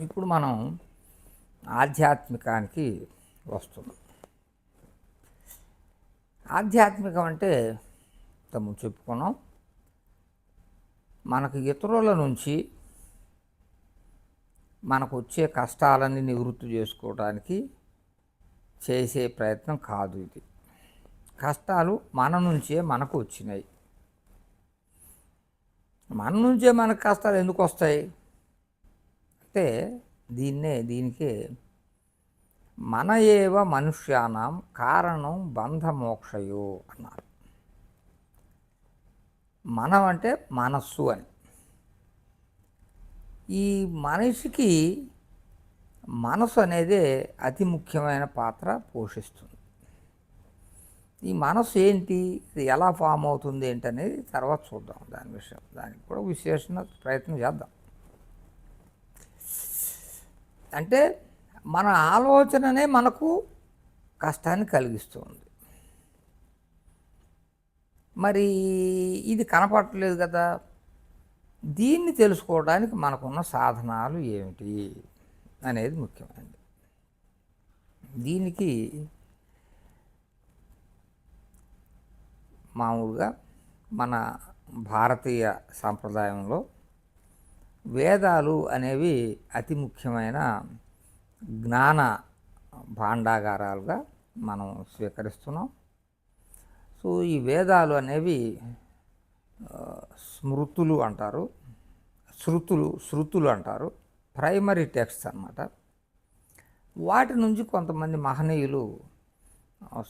ఇప్పుడు మనం ఆధ్యాత్మికానికి వస్తున్నాం. ఆధ్యాత్మికం అంటే తము చెప్పుకున్నాం, మనకు ఇతరుల నుంచి మనకు వచ్చే కష్టాలన్నీ నివృత్తి చేసుకోవడానికి చేసే ప్రయత్నం కాదు. ఇది కష్టాలు మన నుంచే మనకు వచ్చినాయి. మన నుంచే మనకు కష్టాలు ఎందుకు వస్తాయి అంటే దీనికే మన ఏవ మనుష్యానాం కారణం బంధమోక్షయో అన్నారు. మనం అంటే మనస్సు అని. ఈ మనిషికి మనసు అనేది అతి ముఖ్యమైన పాత్ర పోషిస్తుంది. ఈ మనసు ఏంటి, ఇది ఎలా ఫామ్ అవుతుంది ఏంటనేది తర్వాత చూద్దాం. దాని విషయం దానికి కూడా విశ్లేషణ ప్రయత్నం చేద్దాం. అంటే మన ఆలోచననే మనకు కష్టాన్ని కలిగిస్తుంది. మరి ఇది కనపడట్లేదు కదా, దీన్ని తెలుసుకోవడానికి మనకున్న సాధనాలు ఏమిటి అనేది ముఖ్యమైనది. దీనికి మామూలుగా మన భారతీయ సాంప్రదాయంలో వేదాలు అనేవి అతి ముఖ్యమైన జ్ఞాన భాండాగారాలుగా మనం స్వీకరిస్తున్నాం. సో ఈ వేదాలు అనేవి స్మృతులు అంటారు, శృతులు అంటారు, ప్రైమరీ టెక్స్ట్ అన్నమాట. వాటి నుంచి కొంతమంది మహనీయులు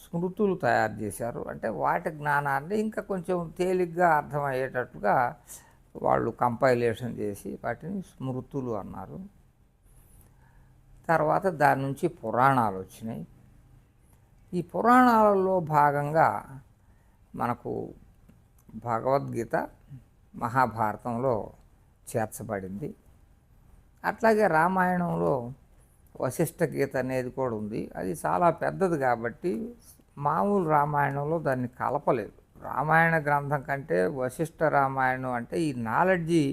స్మృతులు తయారు చేశారు. అంటే వాటి జ్ఞానాన్ని ఇంకా కొంచెం తేలిగ్గా అర్థమయ్యేటట్టుగా వాళ్ళు కంపైలేషన్ చేసి వాటిని స్మృతులు అన్నారు. తర్వాత దాని నుంచి పురాణాలు వచ్చినాయి. ఈ పురాణాలలో భాగంగా మనకు భగవద్గీత మహాభారతంలో చేర్చబడింది. అట్లాగే రామాయణంలో వశిష్ఠ గీత అనేది కూడా ఉంది. అది చాలా పెద్దది కాబట్టి మామూలు రామాయణంలో దాన్ని కలపలేదు. రామాయణ గ్రంథం కంటే వశిష్ఠ రామాయణం అంటే ఈ నాలెడ్జి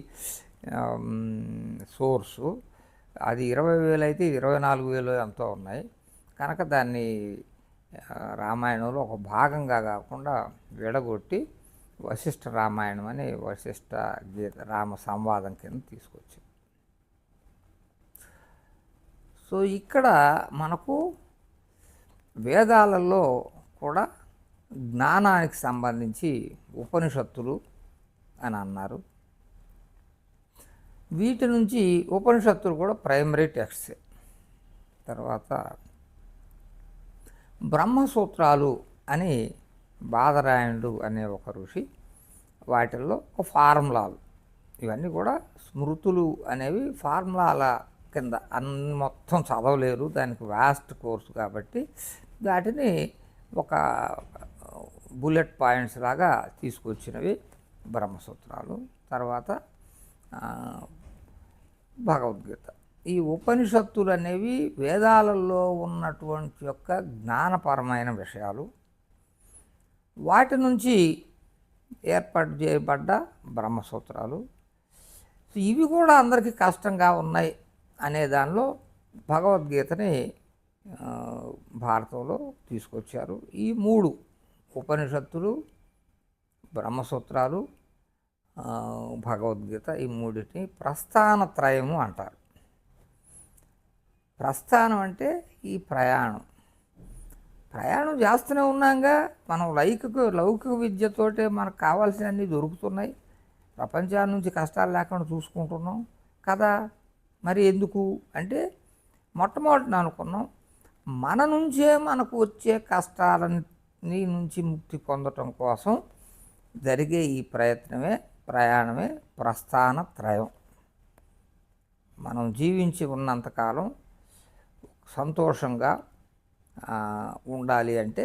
సోర్సు అది 20,000 అయితే 24,000 ఎంతో ఉన్నాయి కనుక దాన్ని రామాయణంలో ఒక భాగంగా కాకుండా విడగొట్టి వశిష్ఠ రామాయణం అని వశిష్ఠ గీత రామ సంవాదం కింద తీసుకొచ్చింది. సో ఇక్కడ మనకు వేదాలలో కూడా జ్ఞానానికి సంబంధించి ఉపనిషత్తులు అని అన్నారు. వీటి నుంచి ఉపనిషత్తులు కూడా ప్రైమరీ టెక్స్ట్సే. తర్వాత బ్రహ్మసూత్రాలు అని బాదరాయణుడు అనే ఒక ఋషి వాటిల్లో ఒక ఫార్ములాలు, ఇవన్నీ కూడా స్మృతులు అనేవి ఫార్ములాల కింద అన్ని మొత్తం చదవలేరు, దానికి వాస్ట్ కోర్సు కాబట్టి వాటిని ఒక బుల్లెట్ పాయింట్స్ లాగా తీసుకొచ్చినవి బ్రహ్మసూత్రాలు. తర్వాత భగవద్గీత. ఈ ఉపనిషత్తులు అనేవి వేదాలలో ఉన్నటువంటి యొక్క జ్ఞానపరమైన విషయాలు, వాటి నుంచి ఏర్పాటు చేయబడ్డ బ్రహ్మసూత్రాలు. ఇవి కూడా అందరికీ కష్టంగా ఉన్నాయి అనే దానిలో భగవద్గీతని భారతంలో తీసుకొచ్చారు. ఈ 3 ఉపనిషత్తులు, బ్రహ్మసూత్రాలు, భగవద్గీత, ఈ 3టిని ప్రస్థానత్రయము అంటారు. ప్రస్థానం అంటే ఈ ప్రయాణం చేస్తూనే ఉన్నాగా. మనం లౌకిక విద్యతోటే మనకు కావాల్సినవన్నీ దొరుకుతున్నాయి, ప్రపంచాల నుంచి కష్టాలు లేకుండా చూసుకుంటున్నాం కదా. మరి ఎందుకు అంటే మొట్టమొదటి అనుకున్నాం, మన నుంచే మనకు వచ్చే కష్టాలన్నీ నుంచి ముక్తి పొందటం కోసం జరిగే ఈ ప్రయాణమే ప్రస్థానత్రయం. మనం జీవించి ఉన్నంతకాలం సంతోషంగా ఉండాలి అంటే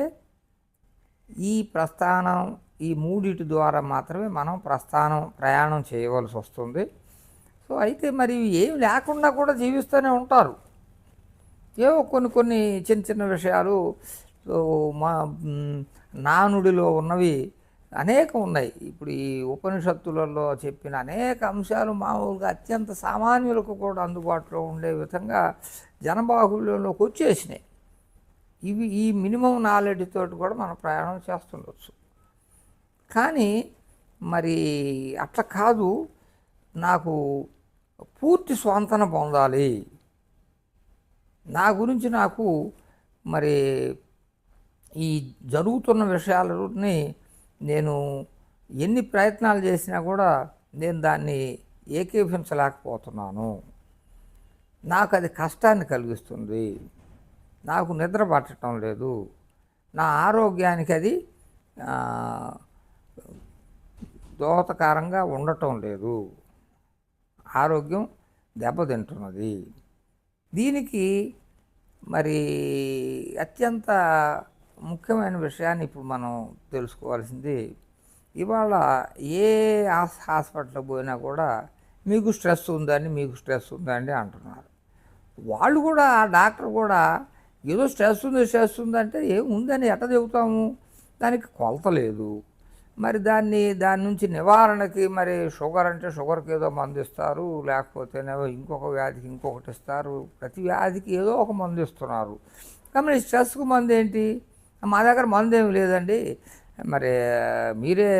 ఈ ప్రస్థానం, ఈ 3 ద్వారా మాత్రమే మనం ప్రయాణం చేయవలసి వస్తుంది. సో అయితే మరి ఏమి లేకుండా కూడా జీవిస్తూనే ఉంటారు. ఏవో కొన్ని చిన్న విషయాలు మా నానుడిలో ఉన్నవి అనేకం ఉన్నాయి. ఇప్పుడు ఈ ఉపనిషత్తులలో చెప్పిన అనేక అంశాలు మామూలుగా అత్యంత సామాన్యులకు కూడా అందుబాటులో ఉండే విధంగా జనబాహుళ్యంలోకి వచ్చేసినాయి. ఇవి ఈ మినిమం నాలెడ్జ్ తోటి కూడా మనం ప్రయాణం చేస్తుండొచ్చు. కానీ మరి అట్లా కాదు, నాకు పూర్తి స్వాంతన పొందాలి, నా గురించి నాకు మరి ఈ జరుగుతున్న విషయాలని నేను ఎన్ని ప్రయత్నాలు చేసినా కూడా నేను దాన్ని ఏకీభవించలేకపోతున్నాను, నాకు అది కష్టాన్ని కలిగిస్తుంది, నాకు నిద్ర పట్టడం లేదు, నా ఆరోగ్యానికి అది దోహదకరంగా ఉండటం లేదు, ఆరోగ్యం దెబ్బతింటున్నది. దీనికి మరి అత్యంత ముఖ్యమైన విషయాన్ని ఇప్పుడు మనం తెలుసుకోవాల్సింది, ఇవాళ ఏ హాస్పిటల్కి పోయినా కూడా మీకు స్ట్రెస్ ఉందని అంటున్నారు. వాళ్ళు కూడా, ఆ డాక్టర్ కూడా ఏదో స్ట్రెస్ ఉందంటే ఏం ఉందని ఎట్ట చెబుతాము, దానికి కొలత లేదు. మరి దాని నుంచి నివారణకి మరి షుగర్ అంటే షుగర్కి ఏదో మందు ఇస్తారు, లేకపోతేనేమో ఇంకొక వ్యాధికి ఇంకొకటి ఇస్తారు, ప్రతి వ్యాధికి ఏదో ఒక మందు ఇస్తున్నారు. కాబట్టి స్ట్రెస్కు మందు ఏంటి, మా దగ్గర మందు ఏమి లేదండి, మరి మీరే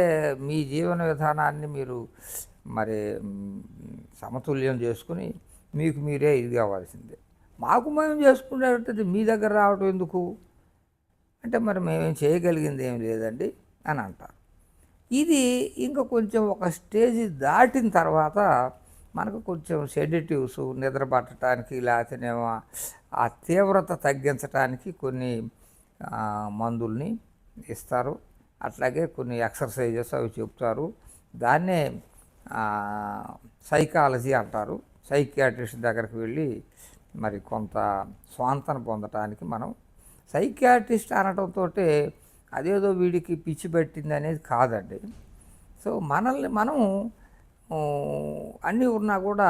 మీ జీవన విధానాన్ని మీరు మరి సమతుల్యం చేసుకుని మీకు మీరే ఇది కావాల్సిందే, మాకు మేము చేసుకునేటది మీ దగ్గర రావటం ఎందుకు అంటే మరి మేమేం చేయగలిగింది ఏం లేదండి అని అంటారు. ఇది ఇంకా కొంచెం ఒక స్టేజ్ దాటిన తర్వాత మనకు కొంచెం సెడేటివ్స్ నిద్ర పట్టడానికి, లేకపోతేనేమో ఆ తీవ్రత తగ్గించడానికి కొన్ని మందుల్ని ఇస్తారు, అట్లాగే కొన్ని ఎక్సర్సైజెస్ అవి చెప్తారు. దాన్నే సైకాలజీ అంటారు. సైకియాట్రిస్ట్ దగ్గరికి వెళ్ళి మరి కొంత స్వాంతన పొందటానికి మనం సైకియాట్రిస్ట్ అనడంతో అదేదో వీడికి పిచ్చి పెట్టింది అనేది కాదండి. సో మనల్ని మనం అన్నీ ఉన్నా కూడా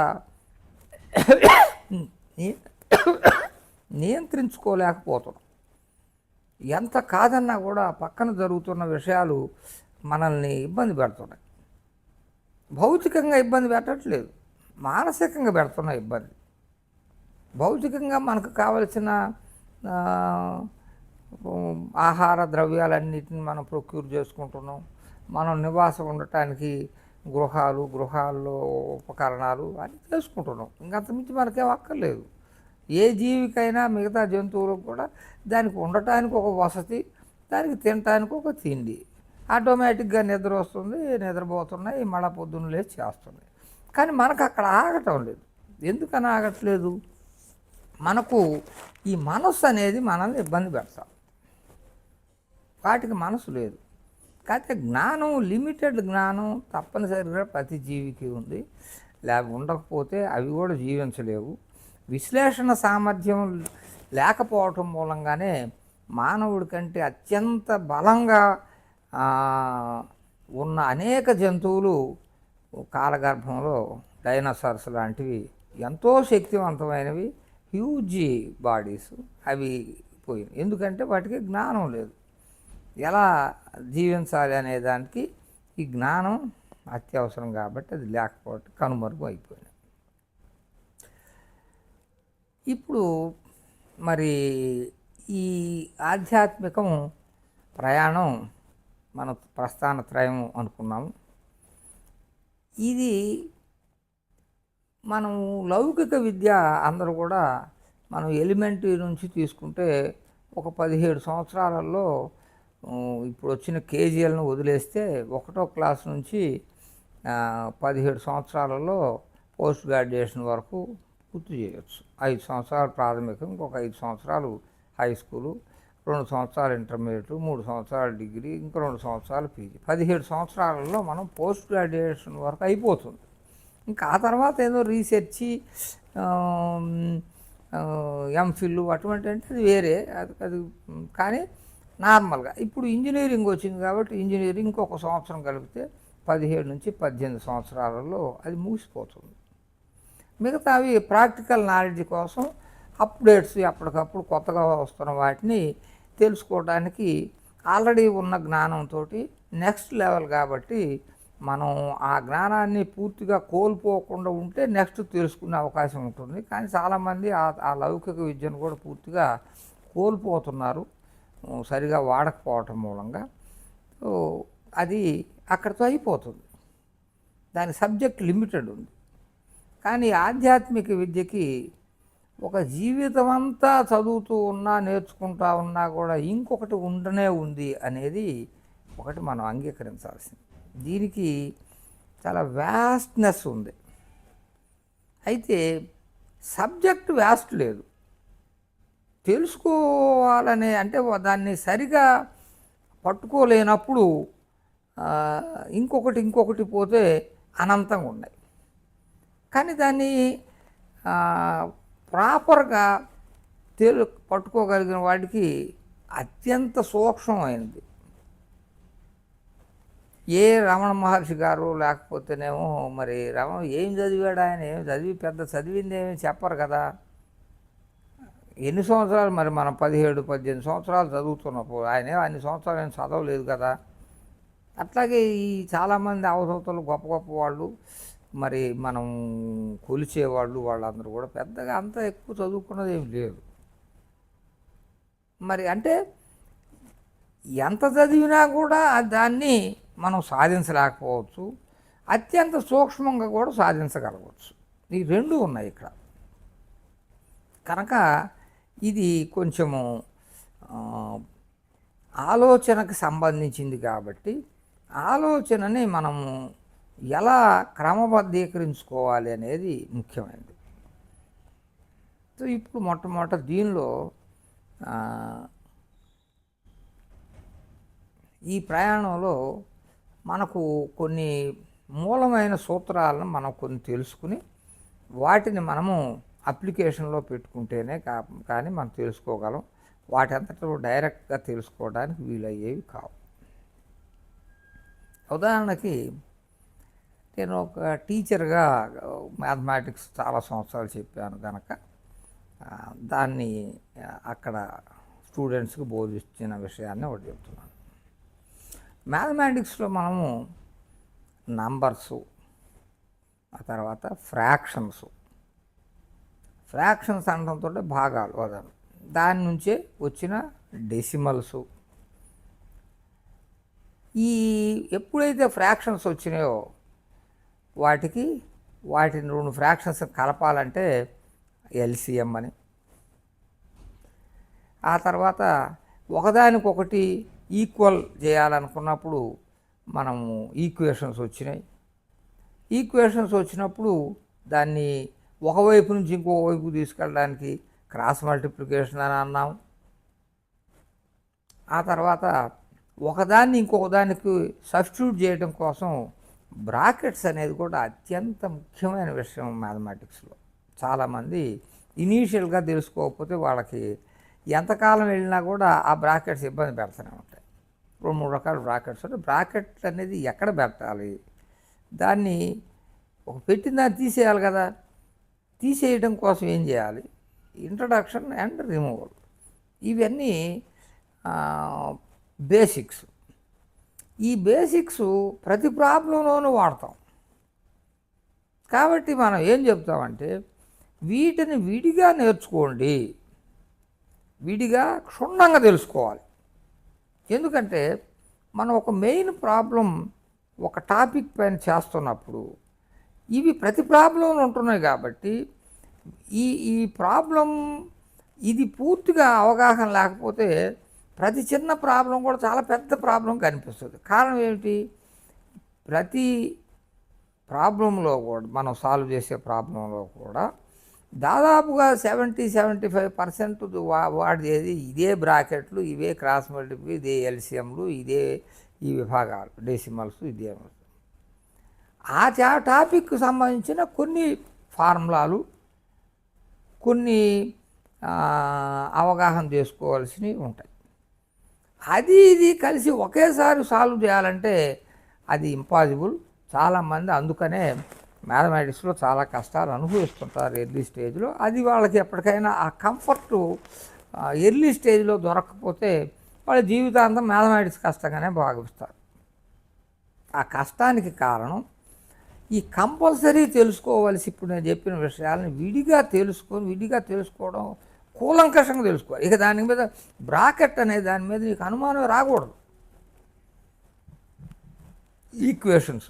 నియంత్రించుకోలేకపోతున్నాం. ఎంత కాదన్నా కూడా పక్కన జరుగుతున్న విషయాలు మనల్ని ఇబ్బంది పెడుతున్నాయి. భౌతికంగా ఇబ్బంది పెట్టట్లేదు, మానసికంగా పెడుతున్న ఇబ్బంది. భౌతికంగా మనకు కావలసిన ఆహార ద్రవ్యాలన్నిటిని మనం ప్రొక్యూర్ చేసుకుంటున్నాం. మనం నివాసం ఉండటానికి గృహాల్లో ఉపకరణాలు అన్నీ చేసుకుంటున్నాం. ఇంకంతమించి మనకేం అక్కర్లేదు. ఏ జీవికైనా మిగతా జంతువులకు కూడా దానికి ఉండటానికి ఒక వసతి, దానికి తినటానికి ఒక తిండి, ఆటోమేటిక్గా నిద్ర వస్తుంది, నిద్రపోతున్నాయి, మళ్ళా పొద్దున్న లేచి చేస్తుంది. కానీ మనకు అక్కడ ఆగటం లేదు. ఎందుకని ఆగట్లేదు, మనకు ఈ మనస్సు అనేది మనల్ని ఇబ్బంది పెడతాం. వాటికి మనసు లేదు. కాకపోతే జ్ఞానం, లిమిటెడ్ జ్ఞానం తప్పనిసరిగా ప్రతి జీవికి ఉంది, ఉండకపోతే అవి కూడా జీవించలేవు. విశ్లేషణ సామర్థ్యం లేకపోవటం మూలంగానే మానవుడి కంటే అత్యంత బలంగా ఉన్న అనేక జంతువులు కాలగర్భంలో డైనోసార్స్ లాంటివి ఎంతో శక్తివంతమైనవి, హ్యూజ్ బాడీస్, అవి పోయినాయి. ఎందుకంటే వాటికి జ్ఞానం లేదు. ఎలా జీవించాలి అనే దానికి ఈ జ్ఞానం అత్యవసరం కాబట్టి అది లేకపోతే కనుమరుగు అయిపోయినాయి. ఇప్పుడు మరి ఈ ఆధ్యాత్మికం ప్రయాణం మన ప్రస్థానత్రయం అనుకున్నాము. ఇది మనం లౌకిక విద్య అందరూ కూడా మనం ఎలిమెంటరీ నుంచి తీసుకుంటే ఒక 17 సంవత్సరాలలో ఇప్పుడు వచ్చిన కేజీఎల్ను వదిలేస్తే 1వ క్లాస్ నుంచి 17 సంవత్సరాలలో పోస్ట్ గ్రాడ్యుయేషన్ వరకు పూర్తి చేయవచ్చు. 5 సంవత్సరాలు ప్రాథమికం, ఇంకొక 5 సంవత్సరాలు హై స్కూలు, 2 సంవత్సరాలు ఇంటర్మీడియట్, 3 సంవత్సరాలు డిగ్రీ, ఇంకో 2 సంవత్సరాలు పీజీ. 17 సంవత్సరాలలో మనం పోస్ట్ గ్రాడ్యుయేషన్ వరకు అయిపోతుంది. ఇంకా ఆ తర్వాత ఏదో రీసెర్చి, ఎంఫిల్ అటువంటి అంటే అది వేరే, అది కానీ నార్మల్గా ఇప్పుడు ఇంజనీరింగ్ వచ్చింది కాబట్టి ఇంజనీరింగ్ ఇంకొక సంవత్సరం కలిపితే 17 నుంచి 18 సంవత్సరాలలో అది ముగిసిపోతుంది. మిగతావి ప్రాక్టికల్ నాలెడ్జ్ కోసం అప్డేట్స్, ఎప్పటికప్పుడు కొత్తగా వస్తున్న వాటిని తెలుసుకోవడానికి ఆల్రెడీ ఉన్న జ్ఞానంతో నెక్స్ట్ లెవెల్ కాబట్టి మనం ఆ జ్ఞానాన్ని పూర్తిగా కోల్పోకుండా ఉంటే నెక్స్ట్ తెలుసుకునే అవకాశం ఉంటుంది. కానీ చాలామంది ఆ లౌకిక విద్యను కూడా పూర్తిగా కోల్పోతున్నారు సరిగా వాడకపోవటం మూలంగా. సో అది అక్కడితో అయిపోతుంది, దాని సబ్జెక్ట్ లిమిటెడ్ ఉంది. కానీ ఆధ్యాత్మిక విద్యకి ఒక జీవితం అంతా చదువుతూ ఉన్నా నేర్చుకుంటా ఉన్నా కూడా ఇంకొకటి ఉండనే ఉంది అనేది ఒకటి మనం అంగీకరించాల్సింది. దీనికి చాలా వ్యాస్ట్నెస్ ఉంది. అయితే సబ్జెక్ట్ వ్యాస్ట్ లేదు, తెలుసుకోవాలనే అంటే దాన్ని సరిగా పట్టుకోలేనప్పుడు ఇంకొకటి పోతే అనంతంగా ఉన్నాయి. కానీ దాన్ని ప్రాపర్గా పట్టుకోగలిగిన వాడికి అత్యంత సూక్ష్మమైనది. ఏ రమణ మహర్షి గారు లేకపోతేనేమో మరి రమణ ఏం చదివాడు, ఆయన ఏం పెద్ద చదివింది ఏమి చెప్పరు కదా. ఎన్ని సంవత్సరాలు మరి మనం 17-18 సంవత్సరాలు చదువుతున్నప్పుడు ఆయన అన్ని సంవత్సరాలు ఏం చదవలేదు కదా. అట్లాగే ఈ చాలామంది అవధూతలు గొప్ప గొప్ప వాళ్ళు మరి మనం కొలిచేవాళ్ళు వాళ్ళందరూ కూడా పెద్దగా అంత ఎక్కువ చదువుకున్నది ఏమి లేదు. మరి అంటే ఎంత చదివినా కూడా దాన్ని మనం సాధించలేకపోవచ్చు, అత్యంత సూక్ష్మంగా కూడా సాధించగలగవచ్చు. ఈ రెండు ఉన్నాయి ఇక్కడ. కనుక ఇది కొంచెము ఆలోచనకు సంబంధించింది కాబట్టి ఆలోచనని మనము ఎలా క్రమబద్ధీకరించుకోవాలి అనేది ముఖ్యమైనది. సో ఇప్పుడు మొట్టమొదట దీనిలో ఈ ప్రయాణంలో మనకు కొన్ని మూలమైన సూత్రాలను మనం కొన్ని తెలుసుకుని వాటిని మనము అప్లికేషన్లో పెట్టుకుంటేనే కానీ మనం తెలుసుకోగలం. వాటి అంతటా డైరెక్ట్గా తెలుసుకోవడానికి వీలయ్యేవి కావు. ఉదాహరణకి నేను ఒక టీచర్గా మ్యాథమెటిక్స్ చాలా సంవత్సరాలు చెప్పాను కనుక దాన్ని అక్కడ స్టూడెంట్స్కి బోధించిన విషయాన్ని ఒకటి చెప్తున్నాను. మ్యాథమెటిక్స్లో మనము నంబర్సు, ఆ తర్వాత ఫ్రాక్షన్స్ అనడంతో భాగాలు వదను, దాని నుంచే వచ్చిన డెసిమల్సు. ఈ ఎప్పుడైతే ఫ్రాక్షన్స్ వచ్చినాయో వాటిని రెండు ఫ్రాక్షన్స్ కలపాలంటే ఎల్సిఎం అని, ఆ తర్వాత ఒకదానికొకటి ఈక్వల్ చేయాలనుకున్నప్పుడు మనము ఈక్వేషన్స్ వచ్చినాయి. ఈక్వేషన్స్ వచ్చినప్పుడు దాన్ని ఒకవైపు నుంచి ఇంకొక వైపు తీసుకెళ్ళడానికి క్రాస్ మల్టిప్లికేషన్ అని అన్నాం. ఆ తర్వాత ఒకదాన్ని ఇంకొకదానికి సబ్స్టిట్యూట్ చేయడం కోసం బ్రాకెట్స్ అనేది కూడా అత్యంత ముఖ్యమైన విషయం మ్యాథమెటిక్స్లో. చాలామంది ఇనీషియల్గా తెలుసుకోకపోతే వాళ్ళకి ఎంతకాలం వెళ్ళినా కూడా ఆ బ్రాకెట్స్ ఇబ్బంది పెడుతూనే ఉంటాయి. 2-3 రకాల బ్రాకెట్స్ అంటే బ్రాకెట్ అనేది ఎక్కడ పెట్టాలి, దాన్ని ఒక పెట్టిన దాన్ని తీసేయాలి కదా. తీసేయడం కోసం ఏం చేయాలి, ఇంట్రడక్షన్ అండ్ రిమూవల్, ఇవన్నీ బేసిక్స్. ఈ బేసిక్స్ ప్రతి ప్రాబ్లంలోనూ వాడతాం. కాబట్టి మనం ఏం చెప్తామంటే వీటిని విడిగా నేర్చుకోండి, విడిగా క్షుణ్ణంగా తెలుసుకోవాలి. ఎందుకంటే మనం ఒక మెయిన్ ప్రాబ్లం ఒక టాపిక్ పైన చేస్తున్నప్పుడు ఇవి ప్రతి ప్రాబ్లంలో ఉంటున్నాయి కాబట్టి ఈ ప్రాబ్లం ఇది పూర్తిగా అవగాహన లేకపోతే ప్రతి చిన్న ప్రాబ్లం కూడా చాలా పెద్ద ప్రాబ్లం కనిపిస్తుంది. కారణం ఏమిటి, ప్రతి ప్రాబ్లంలో కూడా మనం సాల్వ్ చేసే ప్రాబ్లంలో కూడా దాదాపుగా 70-75% వాడేది ఇదే బ్రాకెట్లు, ఇవే క్రాస్ మల్టిప్లికేషన్, ఇదే ఎల్సిఎంలు, ఇదే ఈ విభాగాలు, డెసిమల్స్, ఇదే. ఆ టాపిక్కి సంబంధించిన కొన్ని ఫార్ములాలు, కొన్ని అవగాహన చేసుకోవాల్సినవి ఉంటాయి. ఇది కలిసి ఒకేసారి సాల్వ్ చేయాలంటే అది ఇంపాసిబుల్. చాలామంది అందుకనే మ్యాథమెటిక్స్లో చాలా కష్టాలు అనుభవిస్తుంటారు ఎర్లీ స్టేజ్లో. అది వాళ్ళకి ఎప్పటికైనా ఆ కంఫర్టు ఎర్లీ స్టేజ్లో దొరకకపోతే వాళ్ళ జీవితాంతం మ్యాథమెటిక్స్ కష్టంగానే భావిస్తారు. ఆ కష్టానికి కారణం ఈ కంపల్సరీ తెలుసుకోవాల్సి ఇప్పుడు నేను చెప్పిన విషయాలను విడిగా తెలుసుకోవడం కూలంకషంగా తెలుసుకోవాలి. ఇక దాని మీద బ్రాకెట్ అనే దాని మీద నీకు అనుమానం రాకూడదు. ఈక్వేషన్స్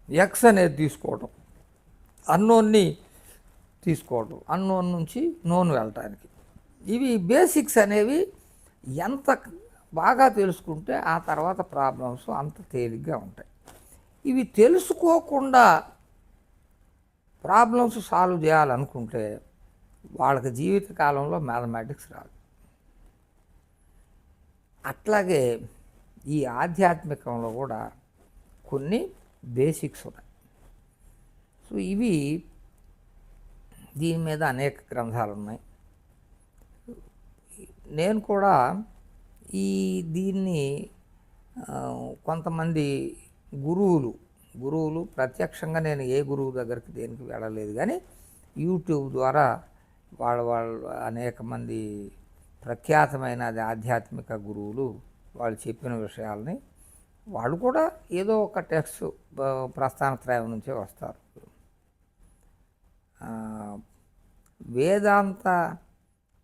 ఎక్స్ అనేది తీసుకోవడం, అన్నోన్ని తీసుకోవడం, అన్నోన్ నుంచి నోన్ వెళ్ళటానికి, ఇవి బేసిక్స్ అనేవి ఎంత బాగా తెలుసుకుంటే ఆ తర్వాత ప్రాబ్లమ్స్ అంత తేలిగ్గా ఉంటాయి. ఇవి తెలుసుకోకుండా ప్రాబ్లమ్స్ సాల్వ్ చేయాలనుకుంటే వాళ్ళకి జీవితకాలంలో మ్యాథమెటిక్స్ రాదు. అట్లాగే ఈ ఆధ్యాత్మికంలో కూడా కొన్ని బేసిక్స్ ఉన్నాయి. సో ఇవి దీని మీద అనేక గ్రంథాలు ఉన్నాయి. నేను కూడా దీన్ని కొంతమంది గురువులు ప్రత్యక్షంగా నేను ఏ గురువు దగ్గరికి దేనికి వెళ్ళలేదు, కానీ యూట్యూబ్ ద్వారా వాళ్ళు అనేక మంది ప్రఖ్యాతమైన ఆధ్యాత్మిక గురువులు వాళ్ళు చెప్పిన విషయాల్ని వాళ్ళు కూడా ఏదో ఒక టెక్స్ట్ ప్రస్థానత్రయం నుంచే వస్తారు. వేదాంత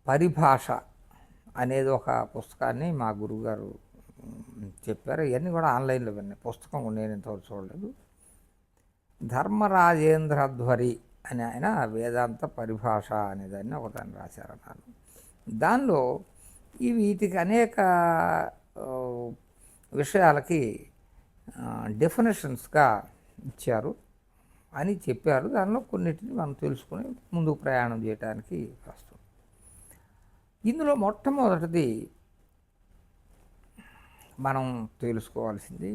పరిభాష అనేది ఒక పుస్తకాన్ని మా గురువుగారు చెప్పారు. ఇవన్నీ కూడా ఆన్లైన్లో విన్నాయి. పుస్తకం నేను ఇంతవరకు చూడలేదు. ధర్మరాజేంద్రధ్వరి అని ఆయన వేదాంత పరిభాష అనేదాన్ని ఒకదాన్ని రాశారన్నారు. దానిలో వీటికి అనేక విషయాలకి డెఫినేషన్స్గా ఇచ్చారు అని చెప్పారు. దానిలో కొన్నిటిని మనం తెలుసుకుని ముందుకు ప్రయాణం చేయడానికి వస్తుంది. ఇందులో మొట్టమొదటిది మనం తెలుసుకోవాల్సింది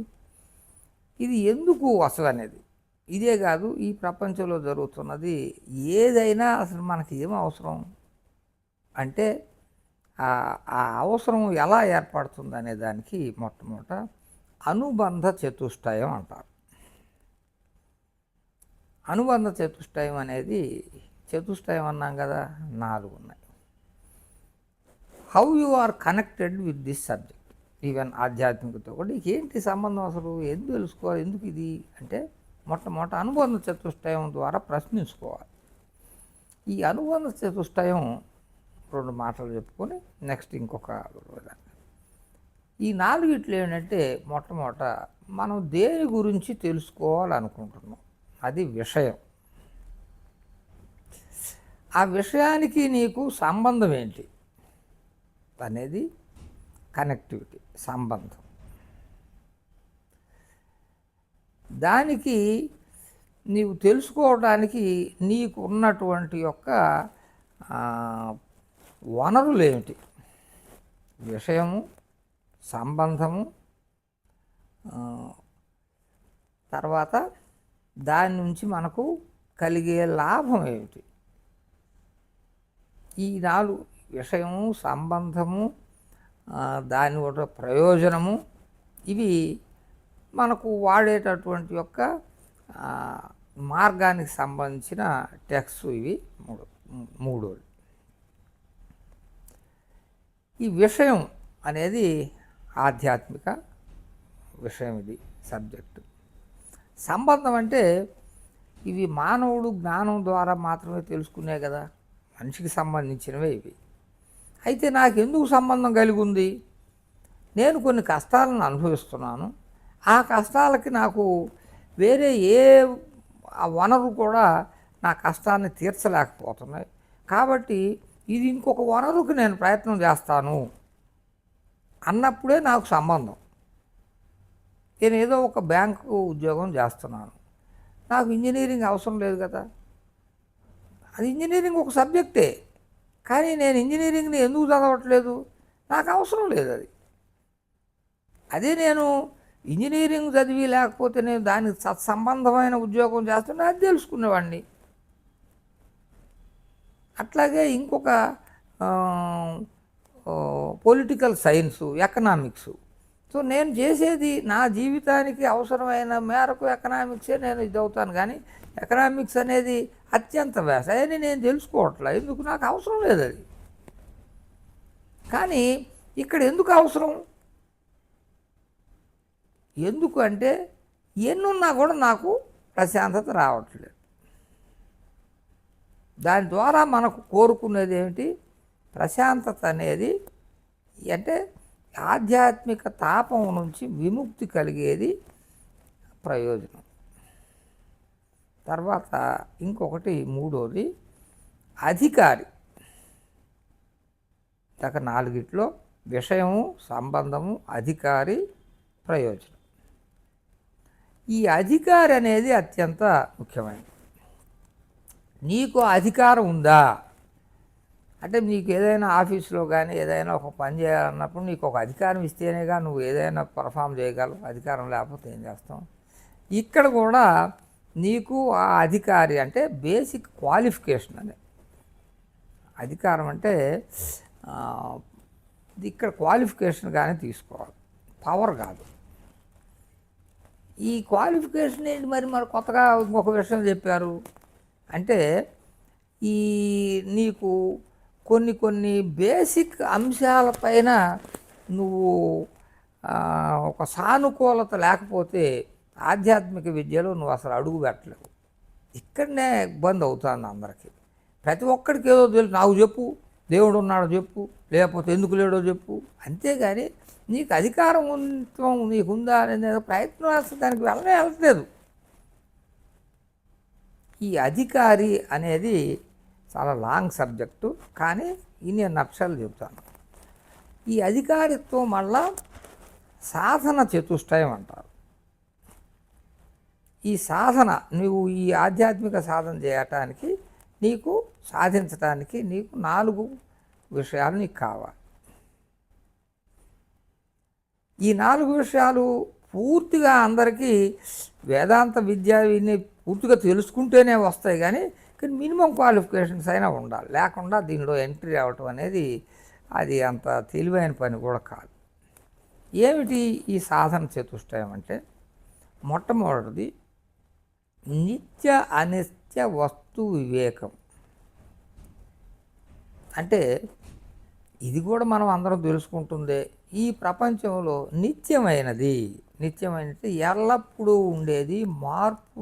ఇది ఎందుకు అసలు అనేది. ఇదే కాదు, ఈ ప్రపంచంలో జరుగుతున్నది ఏదైనా అసలు మనకి ఏం అవసరం అంటే ఆ అవసరం ఎలా ఏర్పడుతుంది అనే దానికి మొట్టమొదట అనుబంధ చతుష్టయం అంటారు. అనుబంధ చతుష్టయం అనేది చతుష్టయం అన్నాం కదా, 4 ఉన్నాయి. How you are connected with this subject, even ఆధ్యాత్మికతో కూడా ఏంటి సంబంధం, అసలు ఎందుకు తెలుసుకోవాలి, ఎందుకు ఇది అంటే మొట్టమొదట అనుబంధ చతుష్టయం ద్వారా ప్రశ్నించుకోవాలి. ఈ అనుబంధ చతుష్టయం 2 మాటలు చెప్పుకొని నెక్స్ట్ ఇంకొక విధానం. ఈ 4 ఏంటంటే మొట్టమొదట మనం దేని గురించి తెలుసుకోవాలనుకుంటున్నాం, అది విషయం. ఆ విషయానికి నీకు సంబంధం ఏంటి అనేది కనెక్టివిటీ, సంబంధం. దానికి నీవు తెలుసుకోవడానికి నీకు ఉన్నటువంటి యొక్క వనరులు ఏమిటి, విషయము, సంబంధము, తర్వాత దాని నుంచి మనకు కలిగే లాభం ఏమిటి. ఈ 4 విషయము, సంబంధము, దాని ఒక ప్రయోజనము, ఇవి మనకు వాడేటటువంటి యొక్క మార్గానికి సంబంధించిన టెక్స్ట్. ఇవి మూడోది. ఈ విషయం అనేది ఆధ్యాత్మిక విషయం, ఇది సబ్జెక్టు. సంబంధం అంటే ఇవి మానవుడు జ్ఞానం ద్వారా మాత్రమే తెలుసుకునే కదా, మనిషికి సంబంధించినవే ఇవి. అయితే నాకు ఎందుకు సంబంధం కలిగి ఉంది, నేను కొన్ని కష్టాలను అనుభవిస్తున్నాను, ఆ కష్టాలకి నాకు వేరే ఏ వనరు కూడా నా కష్టాన్ని తీర్చలేకపోతున్నాయి, కాబట్టి ఇది ఇంకొక వనరుకి నేను ప్రయత్నం చేస్తాను అన్నప్పుడే నాకు సంబంధం. నేను ఏదో ఒక బ్యాంకు ఉద్యోగం చేస్తున్నాను, నాకు ఇంజనీరింగ్ అవసరం లేదు కదా, అది ఇంజనీరింగ్ ఒక సబ్జెక్టే, కానీ నేను ఇంజనీరింగ్ని ఎందుకు చదవట్లేదు, నాకు అవసరం లేదు అది. అదే నేను ఇంజనీరింగ్ చదివి లేకపోతే నేను దానికి సత్సంబంధమైన ఉద్యోగం చేస్తున్నా అది తెలుసుకునేవాడిని. అట్లాగే ఇంకొక పొలిటికల్ సైన్సు, ఎకనామిక్సు. సో నేను చేసేది నా జీవితానికి అవసరమైన మేరకు ఎకనామిక్సే నేను ఇది అవుతాను, కానీ ఎకనామిక్స్ అనేది అత్యంత వ్యాస అని నేను తెలుసుకోవట్లే, ఎందుకు నాకు అవసరం లేదు అది. కానీ ఇక్కడ ఎందుకు అవసరం, ఎందుకు అంటే ఎన్నున్నా కూడా నాకు ప్రశాంతత రావట్లేదు. దాని ద్వారా మనకు కోరుకునేది ఏమిటి? ప్రశాంతత అనేది అంటే ఆధ్యాత్మిక తాపం నుంచి విముక్తి కలిగేది ప్రయోజనం. తర్వాత ఇంకొకటి మూడోది అధికారి. దాకా నాలుగిట్లో విషయము, సంబంధము, అధికారి, ప్రయోజనం. ఈ అధికారి అనేది అత్యంత ముఖ్యమైనది. నీకు అధికారం ఉందా అంటే నీకు ఏదైనా ఆఫీసులో కానీ ఏదైనా ఒక పని చేయాలన్నప్పుడు నీకు ఒక అధికారం ఇస్తేనేగా నువ్వు ఏదైనా పర్ఫామ్ చేయగలవు. అధికారం లేకపోతే ఏం చేస్తాం? ఇక్కడ కూడా నీకు ఆ అధికారి అంటే బేసిక్ క్వాలిఫికేషన్ అనే అధికారం అంటే ఇక్కడ క్వాలిఫికేషన్ కానీ తీసుకోవాలి, పవర్ కాదు. ఈ క్వాలిఫికేషన్ ఏంటి మరి కొత్తగా ఇంకొక విషయం చెప్పారు అంటే ఈ నీకు కొన్ని బేసిక్ అంశాలపైన నువ్వు ఒక సానుకూలత లేకపోతే ఆధ్యాత్మిక విద్యలో నువ్వు అసలు అడుగు పెట్టలేవు. ఇక్కడనే ఇబ్బంది అవుతుంది అందరికీ. ప్రతి ఒక్కడికి ఏదో తెలుసు, నాకు చెప్పు, దేవుడు ఉన్నాడో చెప్పు, లేకపోతే ఎందుకు లేడో చెప్పు. అంతేగాని నీకు అధికారం నీకుందా అనే ప్రయత్నం అసలు దానికి వెళ్ళలేదు. ఈ అధికారి అనేది చాలా లాంగ్ సబ్జెక్టు, కానీ ఇన్ని నక్షలు చెప్తాను. ఈ అధికారిత్వం మళ్ళా సాధన చతుష్టయం అంటారు. ఈ సాధన నువ్వు ఈ ఆధ్యాత్మిక సాధన చేయటానికి నీకు సాధించటానికి నీకు 4 విషయాలు నీకు కావాలి. ఈ 4 విషయాలు పూర్తిగా అందరికీ వేదాంత విద్య ఇన్ని పూర్తిగా తెలుసుకుంటేనే వస్తాయి, కానీ మినిమం క్వాలిఫికేషన్స్ అయినా ఉండాలి. లేకుండా దీనిలో ఎంట్రీ అవ్వటం అనేది అది అంత తెలివైన పని కూడా కాదు. ఏమిటి ఈ సాధన చతుష్టయం అంటే? మొట్టమొదటిది నిత్య అనిత్య వస్తు వివేకం. అంటే ఇది కూడా మనం అందరం తెలుసుకుంటుందే, ఈ ప్రపంచంలో నిత్యమైనది ఎల్లప్పుడూ ఉండేది, మార్పు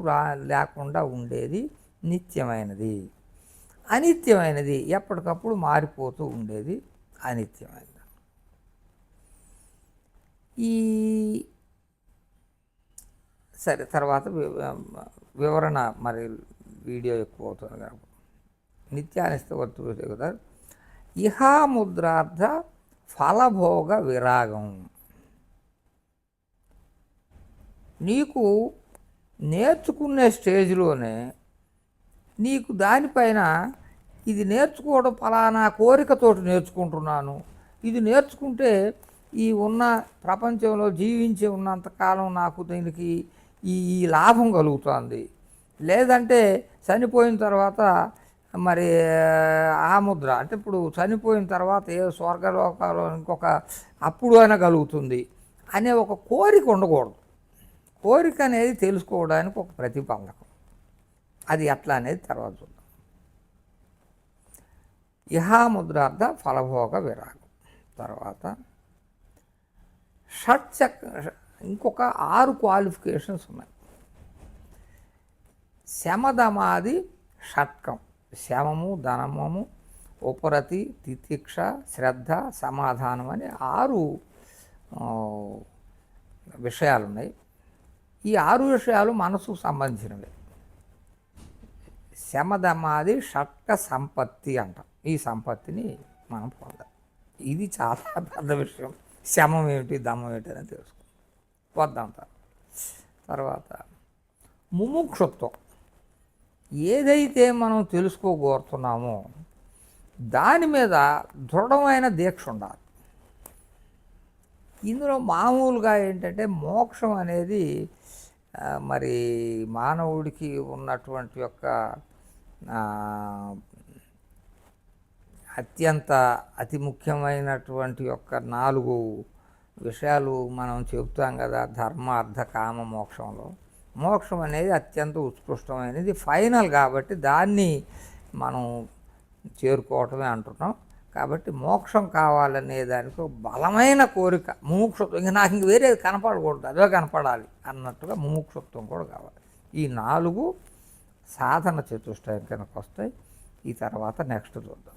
లేకుండా ఉండేది నిత్యమైనది. అనిత్యమైనది ఎప్పటికప్పుడు మారిపోతూ ఉండేది అనిత్యమైనది. ఈ సరే తర్వాత వివరణ మరి వీడియో ఎక్కువ అవుతుంది కాబట్టి నిత్యానిత్య వస్తువు కదా. ఇహాముద్రార్థ ఫలభోగ విరాగం. నీకు నేర్చుకునే స్టేజ్లోనే నీకు దానిపైన ఇది నేర్చుకోవడం ఫలానా కోరికతోటి నేర్చుకుంటున్నాను, ఇది నేర్చుకుంటే ఈ ఉన్న ప్రపంచంలో జీవించి ఉన్నంతకాలం నాకు దీనికి ఈ లాభం కలుగుతుంది, లేదంటే చనిపోయిన తర్వాత మరి ఆ ముద్ర అంటే ఇప్పుడు చనిపోయిన తర్వాత ఏ స్వర్గలోకాలు ఇంకొక అప్పుడు అయినా కలుగుతుంది అనే ఒక కోరిక ఉండకూడదు. కోరిక అనేది తెలుసుకోవడానికి ఒక ప్రతిబంధకం. అది ఎట్లా అనేది తర్వాత చూద్దాం. ఇహాముద్రార్థ ఫలభోగ విరాగం. తర్వాత ఇంకొక 6 క్వాలిఫికేషన్స్ ఉన్నాయి. శమదమాది షట్కం. శమము, దమము, ఉపరతి, తితిక్ష, శ్రద్ధ, సమాధానం అని 6 విషయాలు ఉన్నాయి. ఈ 6 విషయాలు మనసుకు సంబంధించినవి. శమదమాది షట్క సంపత్తి అంటాం. ఈ సంపత్తిని మనం పొందాలి. ఇది చాలా పెద్ద విషయం. శమం ఏమిటి, దమం ఏమిటి అని తెలుసుకుందాం. వద్దాం. తర్వాత ముముక్షుత్వం. ఏదైతే మనం తెలుసుకోగోరుతున్నామో దాని మీద దృఢమైన దీక్ష ఉండాలి. ఇందులో మామూలుగా ఏంటంటే మోక్షం అనేది మరి మానవుడికి ఉన్నటువంటి యొక్క అతి ముఖ్యమైనటువంటి యొక్క 4 విషయాలు మనం చెబుతాం కదా. ధర్మ, అర్థ, కామ, మోక్షంలో మోక్షం అనేది అత్యంత ఉత్కృష్టమైనది, ఫైనల్ కాబట్టి దాన్ని మనం చేరుకోవటమే అంటున్నాం. కాబట్టి మోక్షం కావాలనే దానికి ఒక బలమైన కోరిక, ముముక్షుత్వం. ఇంక నాకు ఇంక వేరేది కనపడకూడదు, అదే కనపడాలి అన్నట్టుగా ముముక్షుత్వం కూడా కావాలి. ఈ 4 సాధన చతుష్టయం కిందకు వస్తాయి. ఈ తర్వాత నెక్స్ట్ చూద్దాం.